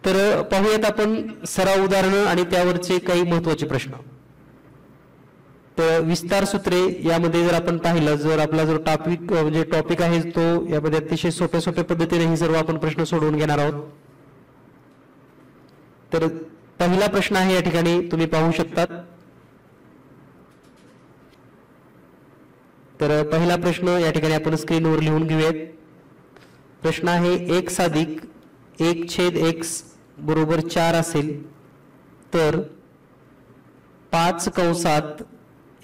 तर पाहूयात आपण सराव उदाहरणं आणि त्यावरचे काही महत्त्वाचे प्रश्न. तर विस्तार सूत्रे यामध्ये जर आपण पाहिलं, जर आपला जो टॉपिक आहे तो यामध्ये अतिशय सोप्या पद्धतीने हे सर्व आपण प्रश्न सोडवून घेणार आहोत. तर पहिला प्रश्न आहे या ठिकाणी तुम्ही पाहू शकतात. तर पहिला प्रश्न या ठिकाणी आपण स्क्रीनवर लिहून घेऊयात. प्रश्न आहे x अधिक 1/x बरोबर 4 असेल तर 5 कंसात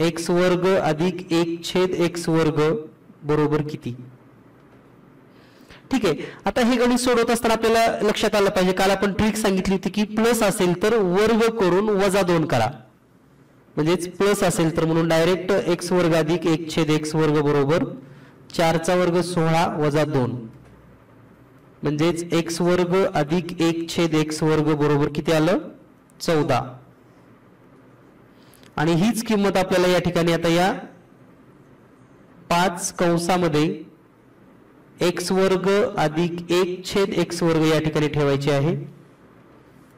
x वर्ग अधिक 1/x वर्ग बरोबर किती. ठीक आहे. आता हे गणित सोडवत असताना आपल्याला लक्षात आलं पाहिजे, काल आपण ट्रिक सांगितली होती की प्लस असेल तर वर्ग करून -2 करा, म्हणजेच प्लस असेल तर म्हणून डायरेक्ट x वर्ग अधिक 1/x वर्ग बरोबर 4चा वर्ग 16 - 2 म्हणजेच x वर्ग अधिक 1/x वर्ग बरोबर किती आलं 14. आणि हीच किंमत आपल्याला या ठिकाणी आता या 5 कंसामध्ये x वर्ग अधिक 1/x वर्ग या ठिकाणी ठेवायची आहे,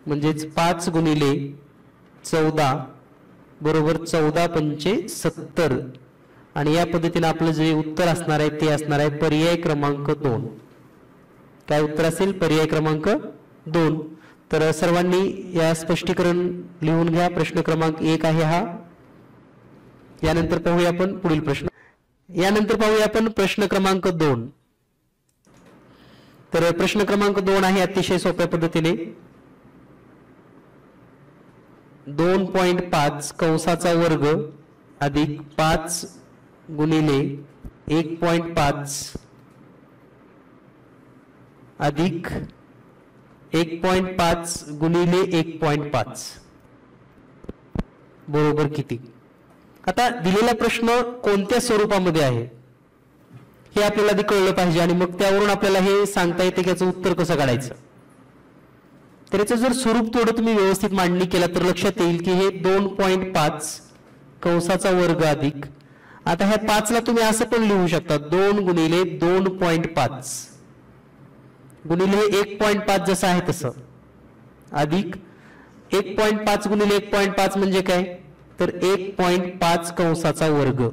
म्हणजेच 5 गुणिले 14 बरोबर 14×5 = 70. आणि या पद्धतीने आपलं जे उत्तर असणार आहे ते असणार आहे पर्याय क्रमांक 2. काय उत्तर असेल? पर्याय क्रमांक 2. तर सर्वांनी या स्पष्टीकरण लिहून घ्या. प्रश्न क्रमांक 1 आहे हा. यानंतर पाहूया आपण पुढील प्रश्न. यानंतर पाहूया आपण प्रश्न क्रमांक 2. तर प्रश्न क्रमांक 2 आहे अतिशय सोप्या पद्धतीने. 2.5 कंसाचा वर्ग अधिक 5 गुणिले 1.5 अधिक 1.5 गुणिले 1.5 बरोबर किती. आता दिलेला प्रश्न कोणत्या स्वरूपामध्ये आहे हे आपल्याला आधी कळलं पाहिजे आणि मग त्यावरून आपल्याला हे सांगता येते की याचं उत्तर कसं काढायचं. तर याचं जर स्वरूप थोडं तुम्ही व्यवस्थित मांडणी केलं तर लक्षात येईल की हे 2.5 कंसाचा वर्ग अधिक, आता ह्या 5 ला तुम्ही असं पण लिहू शकता 2 गुणिले 2.5 गुणिले 1.5 जसं आहे तसं अधिक 1.5 गुणिले 1.5 म्हणजे काय तर 1.5 कंसाचा वर्ग.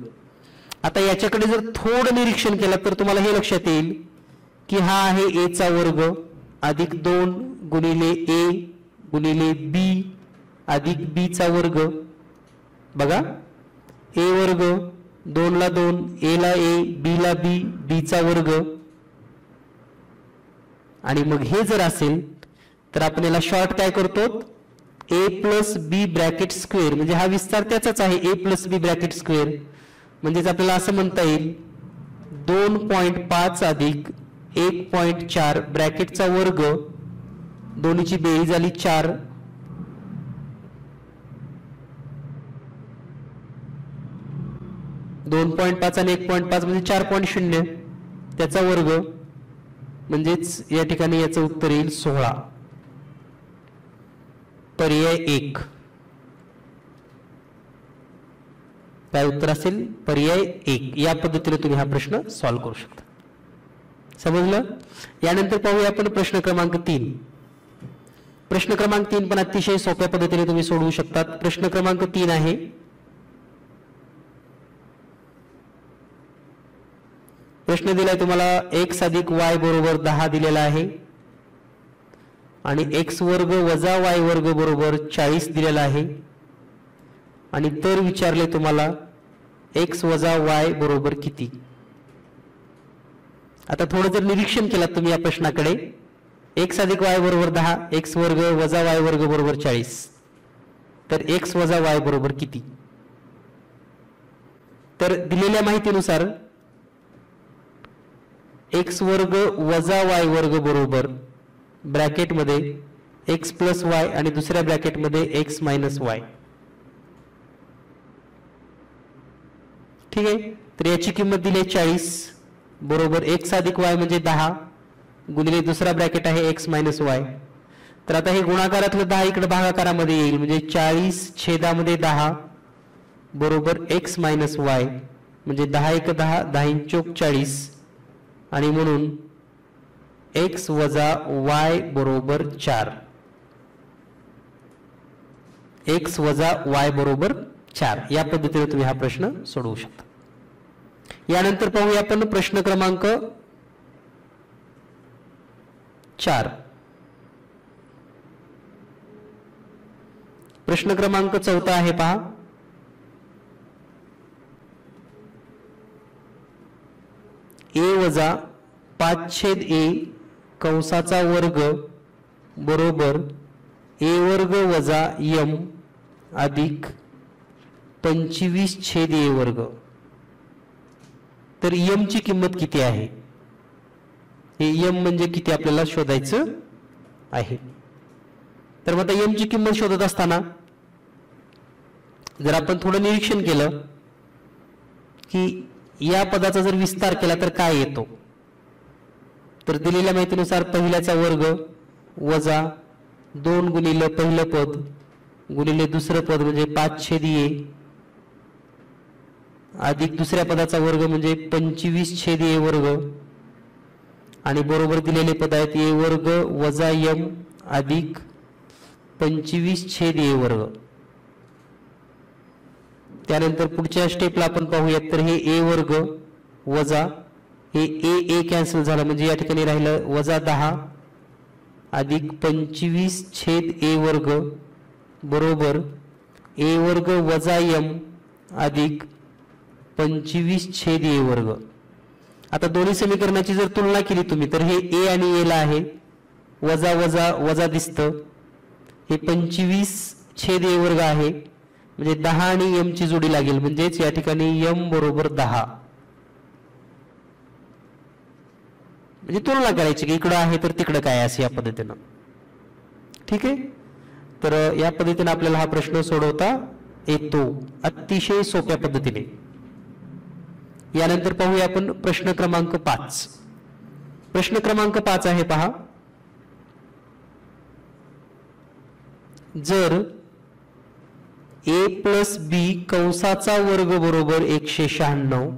आता याच्याकडे जर थोडं निरीक्षण केलं तर तुम्हाला हे लक्षात येईल की हा आहे a चा वर्ग अधिक 2 गुणिले a गुणिले b अधिक b चा वर्ग. बघा a वर्ग 2 ला 2 a ला a b ला b b चा वर्ग. आणि मग हे जर असेल तर आपण याला शॉर्ट काय करतो a plus b bracket square, म्हणजे हा विस्तार त्याचाच आहे a plus b bracket square. म्हणजेच आपल्याला असं म्हणता येईल 2.5 अधिक 1.4 ब्रॅकेटचा वर्ग दोन्हीची बेरीज झाली 4 2.5 आणि 1.5 म्हणजे 4.0 त्याचा वर्ग, म्हणजेच या ठिकाणी याचं उत्तर येईल 16. पर्याय 1. काय उत्तर असेल? पर्याय 1. या पद्धतीने तुम्ही हा प्रश्न सॉल्व्ह करू शकता. समजलं? यानंतर पाहूया आपण प्रश्न क्रमांक 3. प्रश्न क्रमांक 3 पण अतिशय सोप्या पद्धतीने तुम्ही सोडवू शकतात. प्रश्न क्रमांक 3 आहे प्रश्न दिलाय तुम्हाला x अधिक y बरोबर 10 दिलेला आहे आणि x वर्ग वजा y वर्ग बरोबर 40 दिलेला आहे आणि तर विचारले तुम्हाला x वजा y बरोबर किती. आता थोडं जर निरीक्षण केलं तुम्ही या प्रश्नाकडे x अधिक y बरोबर 10 x वर्ग वजा y वर्ग बरोबर 40 तर x वजा y बरोबर किती. तर दिलेल्या माहितीनुसार x वर्ग वजा y वर्ग बरोबर ब्रॅकेट मध्ये x प्लस y आणि दुसऱ्या ब्रॅकेट मध्ये x मायनस y. ठीक आहे. तर याची किंमत दिली 40 बरोबर x अधिक y म्हणजे 10 गुणिले दुसरा ब्रॅकेट आहे x मायनस y. तर आता हे गुणाकारातलं 10 इकडे भागाकारामध्ये येईल म्हणजे 40 छेदामध्ये 10 बरोबर x मायनस y म्हणजे 10 × 10 10 चौक 40 आणि म्हणून x वजा y बरोबर 4. x वजा y बरोबर 4. या पद्धतीने तुम्ही हा प्रश्न सोडवू शकता. यानंतर पाहूया आपण प्रश्न क्रमांक 4. प्रश्न क्रमांक 4 आहे पहा. a वजा 5/a कंसाचा वर्ग बरोबर a वर्ग वजा m अधिक 25/a वर्ग. तर m ची किंमत किती आहे, हे m म्हणजे किती आपल्याला शोधायचं आहे. तर मग आता m ची किंमत शोधत असताना जर आपण थोडं निरीक्षण केलं की या पदाचा जर विस्तार केला तर काय येतो, तर दिलेल्या माहितीनुसार पहिल्याचा वर्ग वजा 2 गुणिले पहिलं पद गुणिले दुसरं पद म्हणजे 5/a अधिक दुसऱ्या पदाचा वर्ग म्हणजे 25/a वर्ग आणि बरोबर दिलेले पद आहेत a वर्ग वजा m अधिक 25/a वर्ग. त्यानंतर पुढच्या स्टेपला आपण पाहूयात. तर हे a वर्ग वजा हे a कॅन्सल झालं म्हणजे या ठिकाणी राहिलं वजा 10 अधिक 25/a वर्ग बरोबर a वर्ग वजा m अधिक 25/a वर्ग. आता दोन्ही समीकरणाची जर तुलना केली तुम्ही तर हे a आणि a ला आहे वजा वजा वजा दिसतं, हे 25/a वर्ग आहे म्हणजे 10 आणि m ची जोडी लागेल म्हणजेच या ठिकाणी m बरोबर 10. म्हणजे तुलना करायची की इकडं आहे तर तिकडं काय असं या पद्धतीनं. ठीक आहे. तर या पद्धतीने आपल्याला हा प्रश्न सोडवता येतो अतिशय सोप्या पद्धतीने. यानंतर पाहूया आपण प्रश्न क्रमांक 5. प्रश्न क्रमांक 5 आहे पहा. जर a प्लस b कंसाचा वर्ग बरोबर 196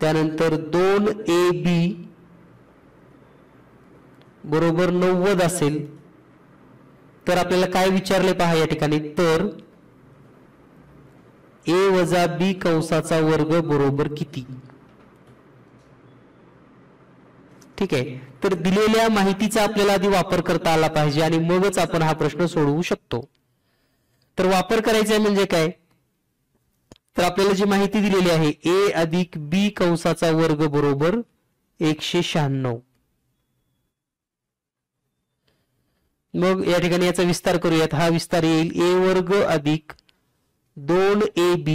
त्यानंतर 2ab बरोबर 90 असेल तर आपल्याला काय विचारले पहा या ठिकाणी. तर a वजा b कंसाचा वर्ग बरोबर किती. ठीक आहे. तर दिलेल्या माहितीचा आपल्याला आधी वापर करता आला पाहिजे आणि मगच आपण हा प्रश्न सोडवू शकतो. तर वापर करायचा आहे म्हणजे काय, तर आपल्याला जी माहिती दिलेली आहे a अधिक b कंसाचा वर्ग बरोबर 196. मग या ठिकाणी याचा विस्तार करूयात. हा विस्तार येईल a वर्ग अधिक 2ab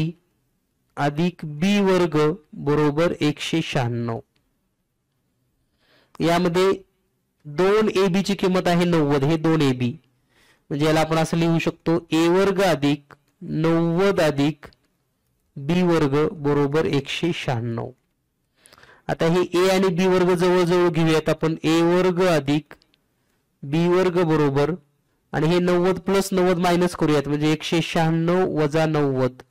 अधिक b वर्ग बरोबर 196. यामध्ये 2ab ची किंमत आहे 90, हे 2ab म्हणजे याला आपण असं लिहू शकतो a वर्ग अधिक 90 अधिक b वर्ग बरोबर 196. आता हे a आणि b वर्ग जवळजवळ घेऊयात आपण. a वर्ग अधिक b वर्ग बरोबर आणि हे 90 प्लस 90 मायनस करूयात म्हणजे 196 वजा 90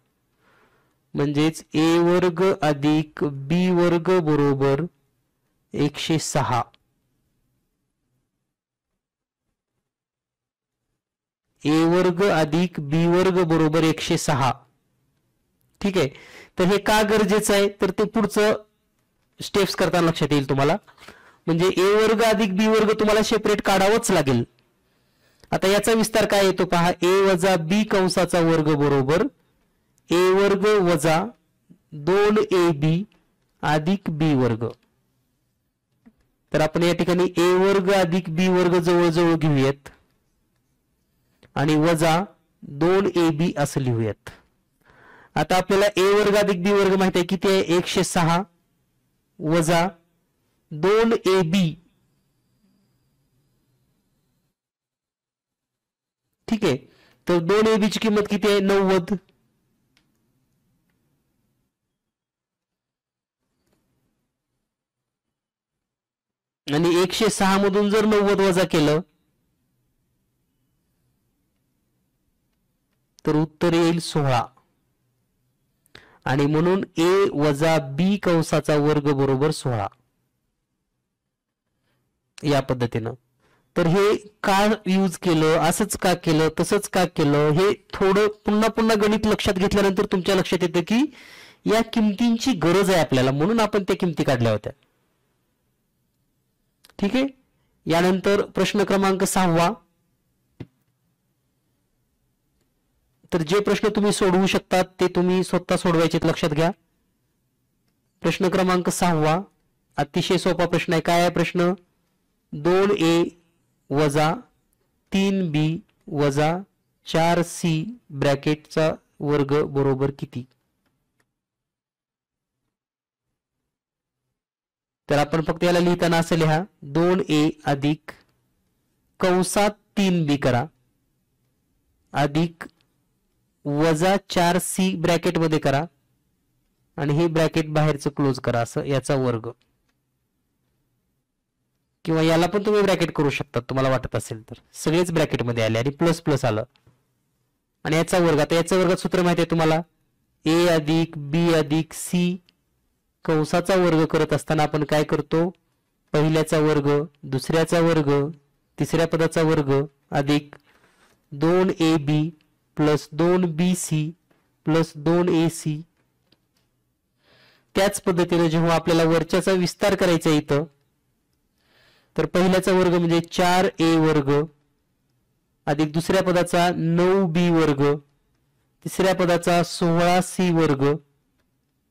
म्हणजेच a वर्ग अधिक b वर्ग बरोबर 106. a वर्ग अधिक b वर्ग बरोबर 106. ठीक आहे. तर हे का गरजेचं आहे तर ते पुढचं स्टेप्स करताना लक्षात येईल तुम्हाला. म्हणजे a वर्ग अधिक b वर्ग तुम्हाला सेपरेट काढावंच लागेल. आता याचा विस्तार काय येतो पहा. a वजा b कंसाचा वर्ग बरोबर a वर्ग वजा 2ab अधिक b वर्ग. तर आपण या ठिकाणी a वर्ग अधिक b वर्ग जवळजवळ घेऊयात आणि वजा 2ab असं लिहूयात. आता आपल्याला a वर्ग अधिक b वर्ग माहिती आहे किती आहे 106 वजा 2ab. ठीक आहे. तर 2ab ची किंमत किती आहे 90. आणि 106 मधून जर 90 वजा केलं तर उत्तर येईल 16 आणि म्हणून a वजा b कंसाचा वर्ग बरोबर 16 या पद्धतीनं. तर हे का यूज केलं, असंच का केलं, तसंच का केलं, हे थोडं पुन्हा पुन्हा गणित लक्षात घेतल्यानंतर तुमच्या लक्षात येतं की या किमतींची गरज आहे आपल्याला, म्हणून आपण त्या किमती काढल्या होत्या. ठीक आहे. यानंतर प्रश्न क्रमांक 6. तर जे प्रश्न तुम्ही सोडवू शकतात ते तुम्ही स्वतः सोडवायचे, लक्षात घ्या. प्रश्न क्रमांक 6 अतिशय सोपा प्रश्न आहे. काय आहे प्रश्न? 2a वजा 3b वजा 4c ब्रॅकेटचा वर्ग बरोबर किती? तर आपण फक्त याला लिहिताना असं लिहा, 2a अधिक कंसात 3b करा अधिक वजा 4c ब्रॅकेट मध्ये करा आणि हे ब्रॅकेट बाहेरचं क्लोज करा, असं याचा वर्ग. किंवा याला पण तुम्ही ब्रॅकेट करू शकता तुम्हाला वाटत असेल तर. सगळेच ब्रॅकेट मध्ये आले आणि प्लस प्लस आलं आणि याचा वर्ग. आता याचा वर्गात सूत्र माहिती आहे तुम्हाला, a अधिक b अधिक c कंसाचा वर्ग करत असताना आपण काय करतो, पहिल्याचा वर्ग, दुसऱ्याचा वर्ग, तिसऱ्या पदाचा वर्ग अधिक 2ab plus 2bc plus 2ac. त्याच पद्धतीने जेव्हा आपल्याला वरच्याचा विस्तार करायचा आहे इथं, तर पहिल्याचा वर्ग म्हणजे 4a वर्ग अधिक दुसऱ्या पदाचा 9b वर्ग, तिसऱ्या पदाचा 16c वर्ग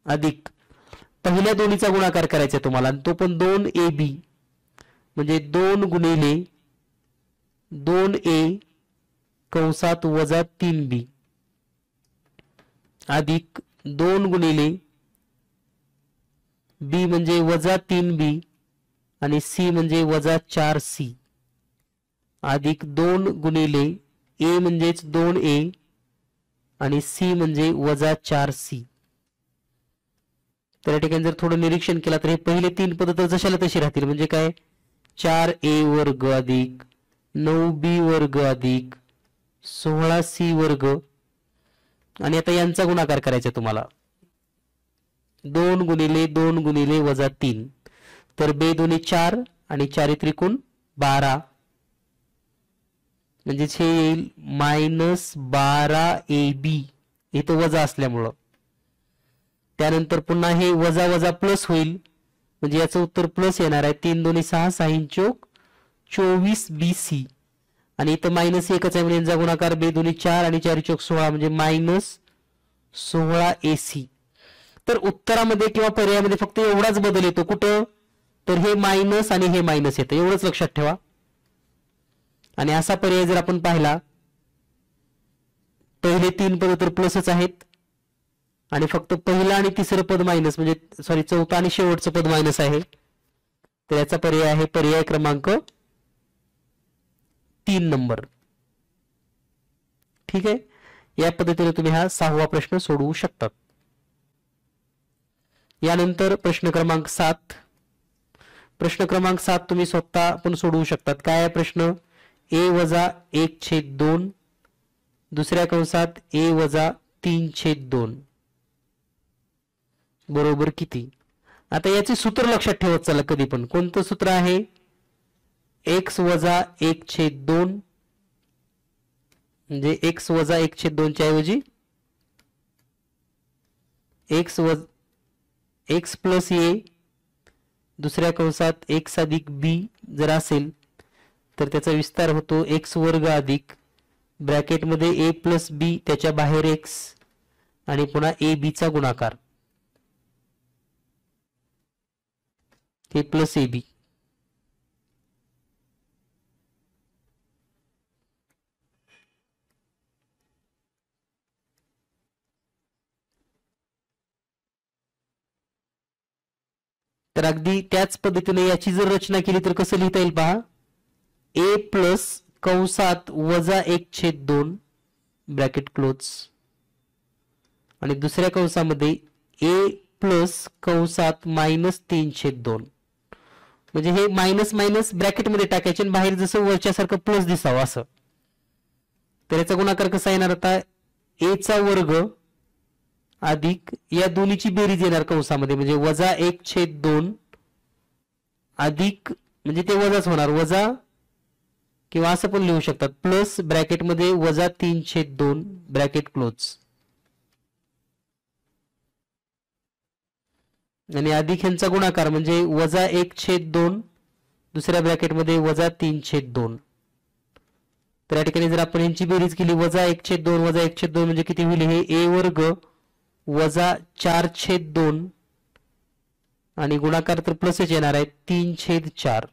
अधिक पहिल्या दोन्हीचा गुणाकार करायचा तुम्हाला, आणि तो पण 2ab म्हणजे 2 गुणिले 2a कंसात वजा 3b अधिक 2 गुणिले b म्हणजे वजा 3b आणि c म्हणजे वजा 4c अधिक 2 गुणिले a म्हणजेच 2a आणि c म्हणजे वजा 4c. तर या ठिकाणी जर थोडं निरीक्षण केलं तर हे पहिले 3 पद तर जशाला तशी राहतील. म्हणजे काय, 4a वर्ग अधिक 9b वर्ग अधिक 16c वर्ग आणि आता यांचा गुणाकार करायचा तुम्हाला, 2 गुणिले 2 गुणिले वजा 3. तर 2 दोन्ही 4 आणि 4 त्रिकोण 12 म्हणजेच हे येईल -12ab इथं वजा असल्यामुळं. त्यानंतर पुन्हा हे वजा वजा प्लस होईल म्हणजे याचं उत्तर प्लस येणार आहे. 3 दोन्ही 6 6 चौक 24bc आणि इथं -1च आहे म्हणजे यांचा गुणाकार 2 दोन्ही 4 आणि 4 चौक 16 म्हणजे -16ac. तर उत्तरामध्ये किंवा पर्यायामध्ये फक्त एवढाच बदल येतो. कुठं? तर हे मायनस आणि हे मायनस येतं, एवढंच लक्षात ठेवा. आणि असा पर्याय जर आपण पाहिला, पहिले 3 पद तर प्लसच आहेत आणि फक्त पहिला आणि तिसरं पद मायनस, म्हणजे सॉरी चौथा आणि शेवटचं पद मायनस आहे. तर याचा पर्याय आहे पर्याय क्रमांक 3 नंबर. ठीक आहे. या पद्धतीने तुम्ही हा 6वा प्रश्न सोडवू शकतात. यानंतर प्रश्न क्रमांक 7. प्रश्न क्रमांक 7 तुम्ही स्वतः पण सोडवू शकतात. काय आहे प्रश्न? a वजा 1/2 दुसऱ्या कंसात a वजा 3/2 बरोबर किती? आता याचे सूत्र लक्षात ठेवत चला कधी पण. कोणतं सूत्र आहे? x वजा 1/2 म्हणजे x वजा 1/2 च्या ऐवजी x प्लस a दुसऱ्या कंसात x अधिक b जर असेल तर त्याचा विस्तार होतो x वर्ग अधिक ब्रॅकेट मध्ये a प्लस b त्याच्या बाहेर x आणि पुन्हा a b चा गुणाकार a प्लस ab. तर अगदी त्याच पद्धतीने याची जर रचना केली तर कसं लिहिता येईल पहा. a प्लस कंसात वजा 1/2 ब्रॅकेट क्लोज आणि दुसऱ्या कंसामध्ये a प्लस कंसात -3/2 म्हणजे हे मायनस मायनस ब्रॅकेट मध्ये टाकायचे आणि बाहेर जसं वरच्या सारखं प्लस दिसावं असं. तर याचा गुणाकार कसा येणार? आता a चा वर्ग अधिक या दोन्हीची बेरीज येणार कंसामध्ये म्हणजे वजा 1/2 अधिक म्हणजे ते वजाच होणार वजा किंवा असं पण लिहू शकतात, प्लस ब्रॅकेटमध्ये वजा 3/2 ब्रॅकेट क्लोज, आणि अधिक ह्यांचा गुणाकार म्हणजे वजा 1/2 दुसऱ्या ब्रॅकेटमध्ये वजा 3/2. तर या ठिकाणी जर आपण यांची बेरीज केली, वजा 1/2 वजा 1/2 म्हणजे किती होईल, हे a वर्ग वजा 4/2 आणि गुणाकार तर प्लसच येणार आहे 3/4,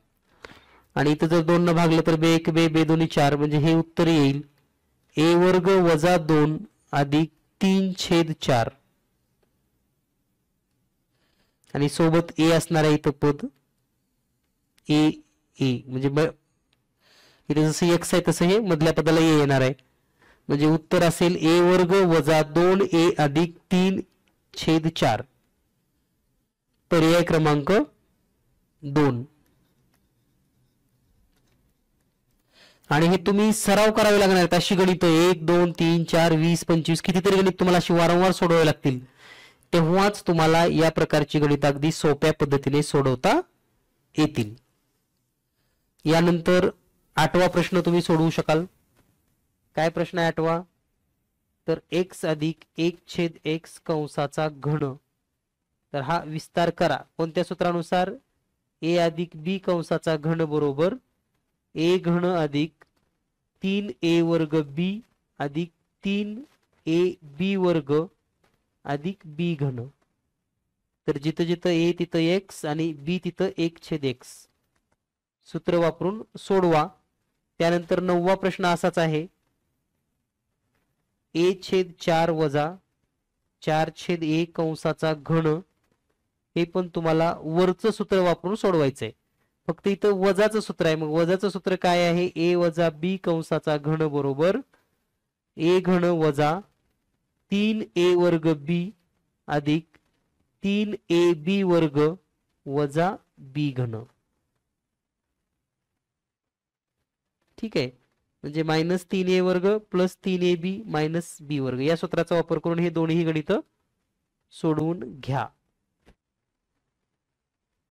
आणि इथं जर 2 न भागलं तर बे 1 बे 2 4 म्हणजे हे उत्तर येईल a वर्ग वजा 2 अधिक 3/4, आणि सोबत a असणार आहे इथं पद a म्हणजे इथे जसं x आहे तसं हे मधल्या पदाला a येणार आहे, म्हणजे उत्तर असेल a वर्ग वजा 2a अधिक 3/4, पर्याय क्रमांक 2. आणि हे तुम्ही सराव करावे लागणार आहेत, अशी गणित 1 2 3 4 20 25 कितीतरी गणित तुम्हाला अशी वारंवार सोडवावे लागतील, तेव्हाच तुम्हाला या प्रकारची गणित अगदी सोप्या पद्धतीने सोडवता येतील. यानंतर 8वा प्रश्न तुम्ही सोडवू शकाल. काय प्रश्न आहे 8वा, तर x अधिक 1/x कंसाचा घन, तर हा विस्तार करा कोणत्या सूत्रानुसार, a अधिक b कंसाचा घन बरोबर a घन अधिक 3a वर्ग b अधिक 3ab वर्ग अधिक b घन. तर जिथं जिथं a तिथं x आणि b तिथं 1/x सूत्र वापरून सोडवा. त्यानंतर 9वा प्रश्न असाच आहे, a/4 वजा 4/a कंसाचा घन, हे पण तुम्हाला वरचं सूत्र वापरून सोडवायचंय, फक्त इथं वजाचं सूत्र आहे. मग वजाचं सूत्र काय आहे, a वजा b कंसाचा घन बरोबर a घन वजा 3a वर्ग b अधिक 3ab वर्ग वजा b घन. ठीक आहे, म्हणजे -3a वर्ग प्लस 3ab मायनस b वर्ग या सूत्राचा वापर करून हे दोन्ही गणित सोडवून घ्या.